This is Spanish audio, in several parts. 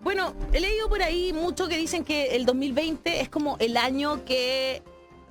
bueno, he leído por ahí mucho que dicen que el 2020 es como el año que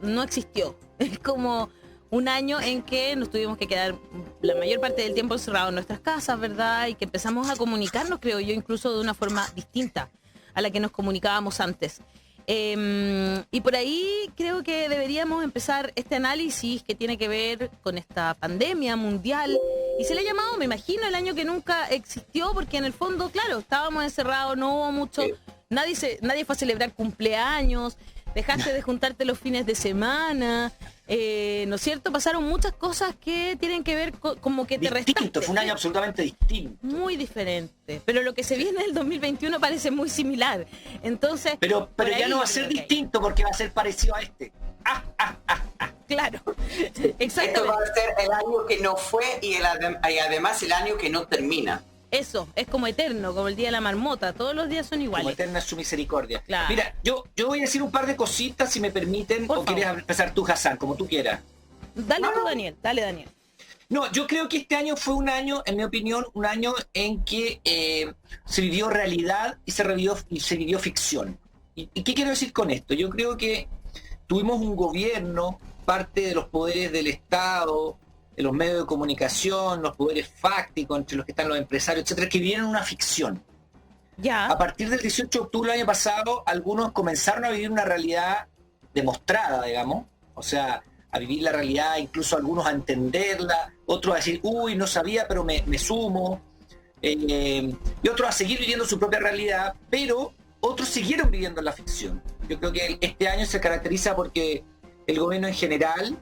no existió. Es como un año en que nos tuvimos que quedar la mayor parte del tiempo encerrados en nuestras casas, ¿verdad? Y que empezamos a comunicarnos, creo yo, incluso de una forma distinta a la que nos comunicábamos antes. Y por ahí creo que deberíamos empezar este análisis que tiene que ver con esta pandemia mundial. Y se le ha llamado, me imagino, el año que nunca existió, porque en el fondo, claro, estábamos encerrados, no hubo mucho, nadie fue a celebrar cumpleaños, dejaste de juntarte los fines de semana, ¿no es cierto? Pasaron muchas cosas que tienen que ver como que te restaste. Distinto, fue un año absolutamente distinto. Muy diferente. Pero lo que se viene del 2021 parece muy similar. Entonces. Pero ya no va a ser distinto porque va a ser parecido a este. Claro. Exactamente. Esto va a ser el año que no fue y además el año que no termina. Eso, es como eterno, como el día de la marmota. Todos los días son iguales. Como eterna es su misericordia. Claro. Mira, yo voy a decir un par de cositas, si me permiten, o quieres empezar tú, Hassan, como tú quieras. Dale tú, Daniel. Dale, Daniel. No, yo creo que este año fue un año, en mi opinión, un año en que se vivió realidad y se vivió ficción. ¿Y qué quiero decir con esto? Yo creo que tuvimos un gobierno, parte de los poderes del Estado, de los medios de comunicación, los poderes fácticos, entre los que están los empresarios, etcétera, que vivieron una ficción. Ya. A partir del 18 de octubre del año pasado, algunos comenzaron a vivir una realidad demostrada, digamos, o sea, a vivir la realidad, incluso algunos a entenderla, otros a decir, uy, no sabía, pero me sumo, y otros a seguir viviendo su propia realidad, pero otros siguieron viviendo en la ficción. Yo creo que este año se caracteriza porque el gobierno en general,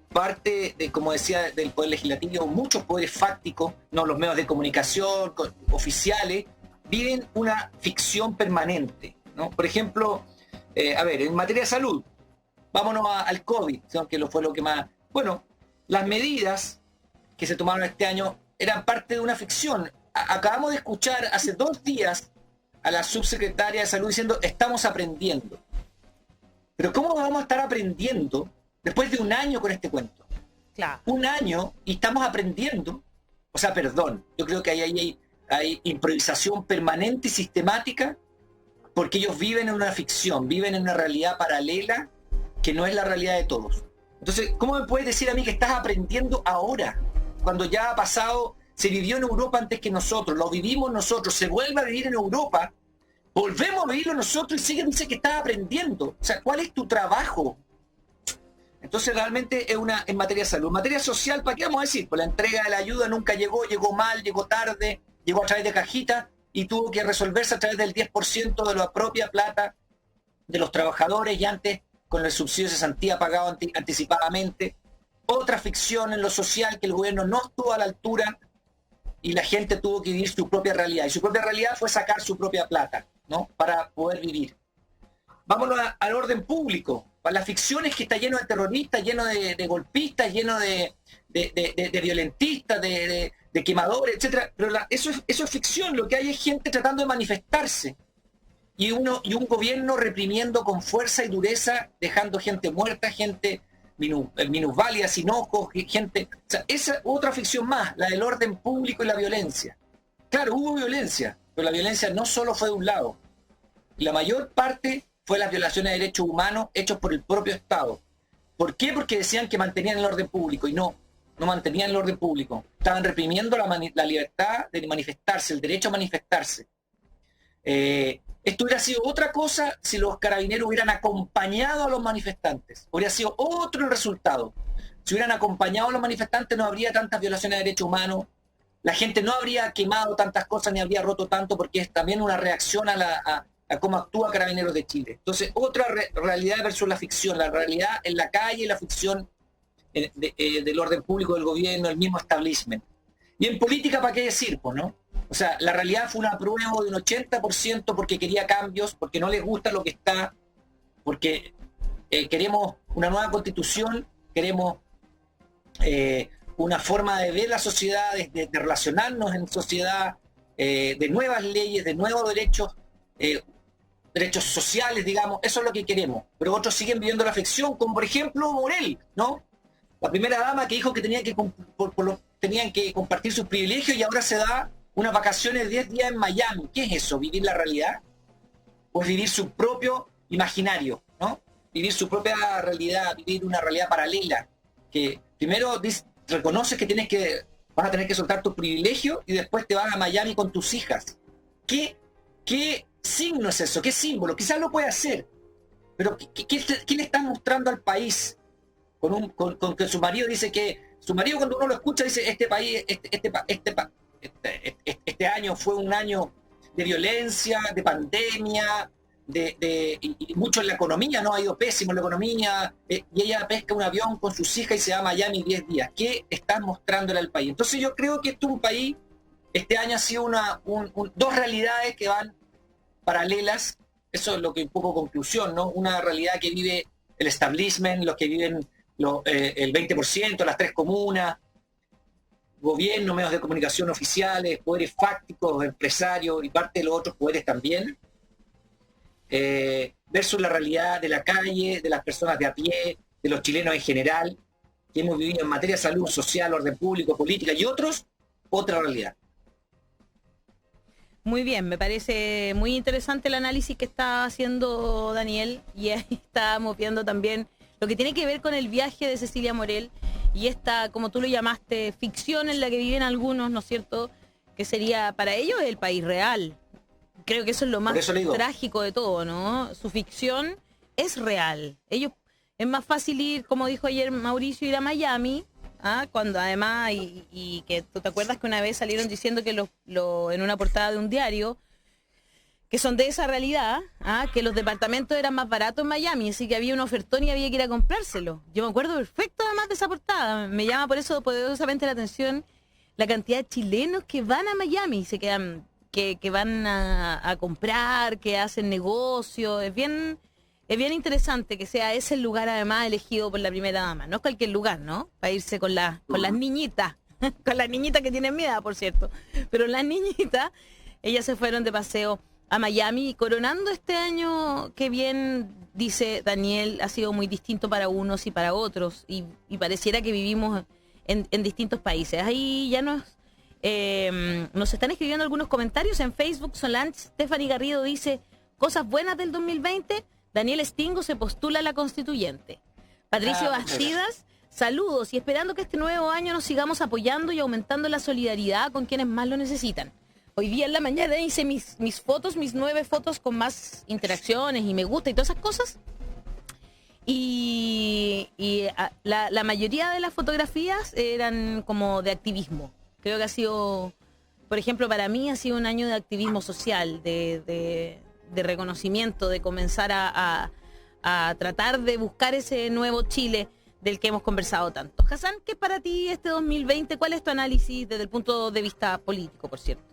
parte de, como decía, del poder legislativo, muchos poderes fácticos, no los medios de comunicación, oficiales, viven una ficción permanente, ¿no? Por ejemplo, en materia de salud, vámonos al COVID, que fue lo que más... Bueno, las medidas que se tomaron este año eran parte de una ficción. Acabamos de escuchar hace 2 días a la subsecretaria de Salud diciendo, estamos aprendiendo. Pero ¿cómo vamos a estar aprendiendo después de un año con este cuento? Claro. Un año y estamos aprendiendo. O sea, perdón, yo creo que hay improvisación permanente y sistemática porque ellos viven en una ficción, viven en una realidad paralela que no es la realidad de todos. Entonces, ¿cómo me puedes decir a mí que estás aprendiendo ahora? Cuando ya ha pasado, se vivió en Europa antes que nosotros, lo vivimos nosotros, se vuelve a vivir en Europa, volvemos a vivirlo nosotros y dice que estás aprendiendo. O sea, ¿cuál es tu trabajo? Entonces realmente es en materia de salud. En materia social, ¿para qué vamos a decir? Pues la entrega de la ayuda nunca llegó mal, llegó tarde, llegó a través de cajitas y tuvo que resolverse a través del 10% de la propia plata de los trabajadores y antes con el subsidio de cesantía pagado anticipadamente. Otra ficción en lo social que el gobierno no estuvo a la altura y la gente tuvo que vivir su propia realidad. Y su propia realidad fue sacar su propia plata, ¿no? Para poder vivir. Vámonos al orden público. Para las ficciones que está lleno de terroristas, lleno de golpistas, lleno de violentistas, de quemadores, etcétera. Pero eso es ficción. Lo que hay es gente tratando de manifestarse. Y un gobierno reprimiendo con fuerza y dureza, dejando gente muerta, gente minusválida, sin ojos, gente... O sea, esa otra ficción más, la del orden público y la violencia. Claro, hubo violencia, pero la violencia no solo fue de un lado. La mayor parte fue las violaciones de derechos humanos hechos por el propio Estado. ¿Por qué? Porque decían que mantenían el orden público y no mantenían el orden público. Estaban reprimiendo la libertad de manifestarse, el derecho a manifestarse. Esto hubiera sido otra cosa si los carabineros hubieran acompañado a los manifestantes. Hubiera sido otro el resultado. Si hubieran acompañado a los manifestantes no habría tantas violaciones de derechos humanos. La gente no habría quemado tantas cosas ni habría roto tanto porque es también una reacción a cómo actúa Carabineros de Chile. Entonces, otra realidad versus la ficción. La realidad en la calle y la ficción del orden público del gobierno, el mismo establishment. Y en política, ¿para qué decir? Pues, ¿no? O sea, la realidad fue un apruebo de un 80% porque quería cambios, porque no les gusta lo que está, porque queremos una nueva constitución, queremos una forma de ver la sociedad, de relacionarnos en sociedad, de nuevas leyes, de nuevos derechos, derechos sociales, digamos, eso es lo que queremos. Pero otros siguen viviendo la ficción, como por ejemplo Morel, ¿no? La primera dama que dijo que tenían que compartir sus privilegios y ahora se da unas vacaciones de 10 días en Miami. ¿Qué es eso? ¿Vivir la realidad? Pues vivir su propio imaginario, ¿no? Vivir su propia realidad, vivir una realidad paralela, que primero reconoces que vas a tener que soltar tu privilegio y después te vas a Miami con tus hijas. ¿Qué signo es eso? ¿Qué símbolo? Quizás lo puede hacer, pero ¿qué le están mostrando al país? Con que su marido dice que... Su marido, cuando uno lo escucha, dice, este año fue un año de violencia, de pandemia, y mucho en la economía, ¿no? Ha ido pésimo en la economía, y ella pesca un avión con sus hijas y se va a Miami 10 días. ¿Qué están mostrándole al país? Entonces yo creo que esto es un país, este año ha sido dos realidades que van paralelas. Eso es lo que un poco conclusión, ¿no? Una realidad que vive el establishment, los que viven el 20%, las 3 comunas, gobierno, medios de comunicación oficiales, poderes fácticos, empresarios y parte de los otros poderes también, versus la realidad de la calle, de las personas de a pie, de los chilenos en general, que hemos vivido en materia de salud, social, orden público, política y otros, otra realidad. Muy bien, me parece muy interesante el análisis que está haciendo Daniel, y ahí estábamos viendo también lo que tiene que ver con el viaje de Cecilia Morel y esta, como tú lo llamaste, ficción en la que viven algunos, ¿no es cierto?, que sería para ellos el país real. Creo que eso es lo más trágico de todo, ¿no? Su ficción es real. Ellos, es más fácil ir, como dijo ayer Mauricio, ir a Miami, cuando además, y que tú te acuerdas que una vez salieron diciendo que en una portada de un diario, que son de esa realidad, que los departamentos eran más baratos en Miami, así que había un ofertón y había que ir a comprárselo. Yo me acuerdo perfecto además de esa portada. Me llama por eso poderosamente la atención la cantidad de chilenos que van a Miami y se quedan, que van a comprar, que hacen negocio. Es bien interesante que sea ese el lugar además elegido por la primera dama. No es cualquier lugar, ¿no? Para irse con las niñitas, con las niñitas que tienen miedo, por cierto. Pero las niñitas, ellas se fueron de paseo a Miami, coronando este año que, bien dice Daniel, ha sido muy distinto para unos y para otros, y pareciera que vivimos en distintos países. Ahí ya nos están escribiendo algunos comentarios en Facebook. Solange Stephanie Garrido dice: cosas buenas del 2020, Daniel Stingo se postula a la constituyente. Patricio Bastidas, saludos, y esperando que este nuevo año nos sigamos apoyando y aumentando la solidaridad con quienes más lo necesitan. Hoy día en la mañana hice mis 9 fotos con más interacciones y me gusta y todas esas cosas. Y la mayoría de las fotografías eran como de activismo. Creo que ha sido, por ejemplo, para mí ha sido un año de activismo social, de reconocimiento, de comenzar a tratar de buscar ese nuevo Chile del que hemos conversado tanto. Hassan, ¿qué es para ti este 2020? ¿Cuál es tu análisis desde el punto de vista político, por cierto?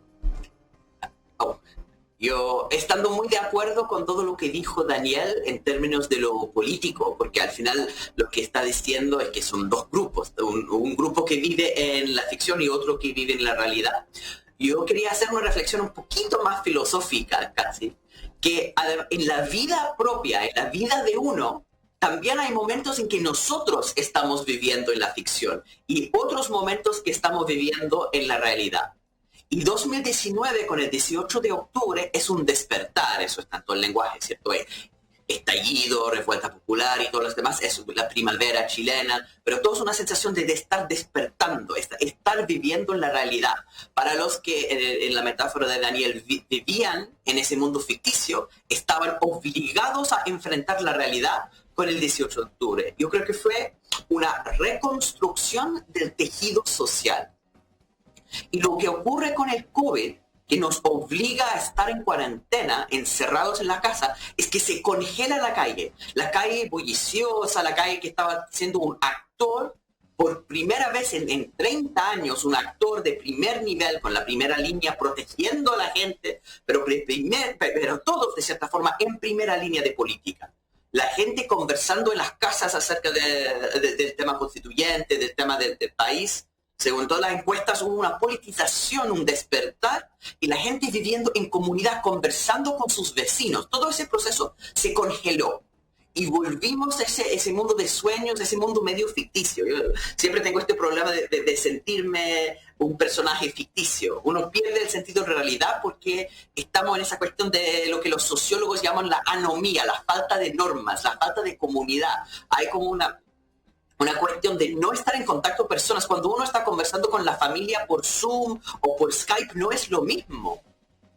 Yo estando muy de acuerdo con todo lo que dijo Daniel en términos de lo político, porque al final lo que está diciendo es que son dos grupos, un grupo que vive en la ficción y otro que vive en la realidad. Yo quería hacer una reflexión un poquito más filosófica casi, que en la vida propia, en la vida de uno, también hay momentos en que nosotros estamos viviendo en la ficción y otros momentos que estamos viviendo en la realidad. Y 2019, con el 18 de octubre, es un despertar, eso es tanto el lenguaje, ¿cierto? Estallido, revuelta popular y todos los demás, es la primavera chilena, pero todo es una sensación de estar despertando, estar viviendo en la realidad. Para los que, en la metáfora de Daniel, vivían en ese mundo ficticio, estaban obligados a enfrentar la realidad con el 18 de octubre. Yo creo que fue una reconstrucción del tejido social. Y lo que ocurre con el COVID, que nos obliga a estar en cuarentena, encerrados en la casa, es que se congela la calle bulliciosa, la calle que estaba siendo un actor, por primera vez en 30 años, un actor de primer nivel, con la primera línea, protegiendo a la gente, pero todos, de cierta forma, en primera línea de política. La gente conversando en las casas acerca del tema constituyente, del tema del país. Según todas las encuestas, hubo una politización, un despertar, y la gente viviendo en comunidad, conversando con sus vecinos. Todo ese proceso se congeló. y volvimos a ese mundo de sueños, ese mundo medio ficticio. Yo siempre tengo este problema de sentirme un personaje ficticio. Uno pierde el sentido de realidad porque estamos en esa cuestión de lo que los sociólogos llaman la anomía, la falta de normas, la falta de comunidad. Hay como una cuestión de no estar en contacto con personas. Cuando uno está conversando con la familia por Zoom o por Skype, no es lo mismo.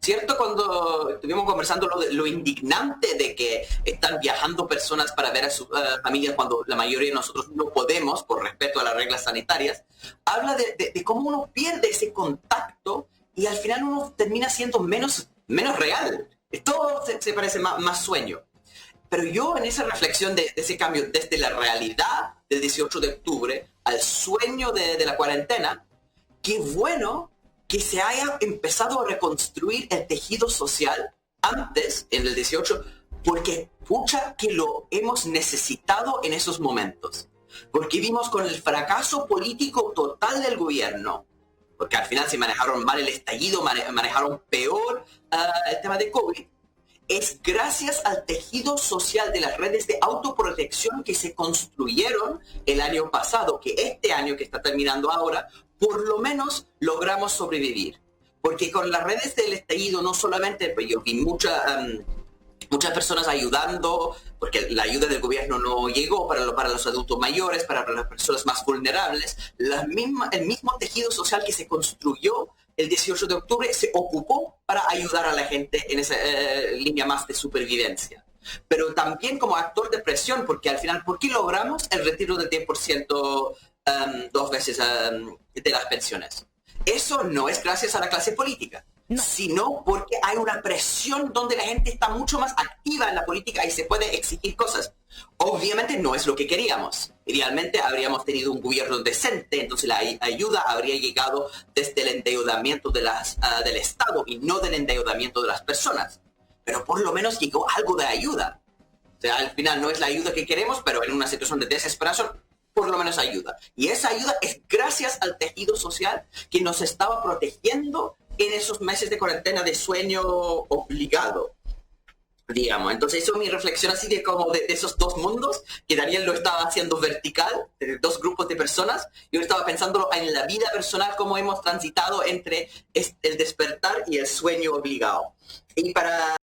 ¿Cierto? Cuando estuvimos conversando lo indignante de que están viajando personas para ver a sus familias cuando la mayoría de nosotros no podemos, por respeto a las reglas sanitarias, habla de cómo uno pierde ese contacto y al final uno termina siendo menos real. Todo se parece más sueño. Pero yo en esa reflexión de ese cambio desde la realidad del 18 de octubre al sueño de la cuarentena, qué bueno que se haya empezado a reconstruir el tejido social antes, en el 18, porque pucha que lo hemos necesitado en esos momentos. Porque vimos con el fracaso político total del gobierno, porque al final se manejaron mal el estallido, manejaron peor el tema de COVID. Es gracias al tejido social de las redes de autoprotección que se construyeron el año pasado, que este año que está terminando ahora, por lo menos logramos sobrevivir. Porque con las redes del estallido no solamente, pues yo vi muchas personas ayudando, porque la ayuda del gobierno no llegó para los adultos mayores, para las personas más vulnerables. El mismo tejido social que se construyó el 18 de octubre se ocupó para ayudar a la gente en esa línea más de supervivencia. Pero también como actor de presión, porque al final, ¿por qué logramos el retiro del 10% 2 veces de las pensiones? Eso no es gracias a la clase política, sino porque hay una presión donde la gente está mucho más activa en la política y se puede exigir cosas. Obviamente no es lo que queríamos. Idealmente habríamos tenido un gobierno decente, entonces la ayuda habría llegado desde el endeudamiento del Estado y no del endeudamiento de las personas. Pero por lo menos llegó algo de ayuda. O sea, al final no es la ayuda que queremos, pero en una situación de desesperación, por lo menos ayuda. Y esa ayuda es gracias al tejido social que nos estaba protegiendo en esos meses de cuarentena de sueño obligado, digamos. Entonces eso es mi reflexión así de como de esos dos mundos, que Daniel lo estaba haciendo vertical, de dos grupos de personas. Yo estaba pensando en la vida personal, cómo hemos transitado entre el despertar y el sueño obligado. Y para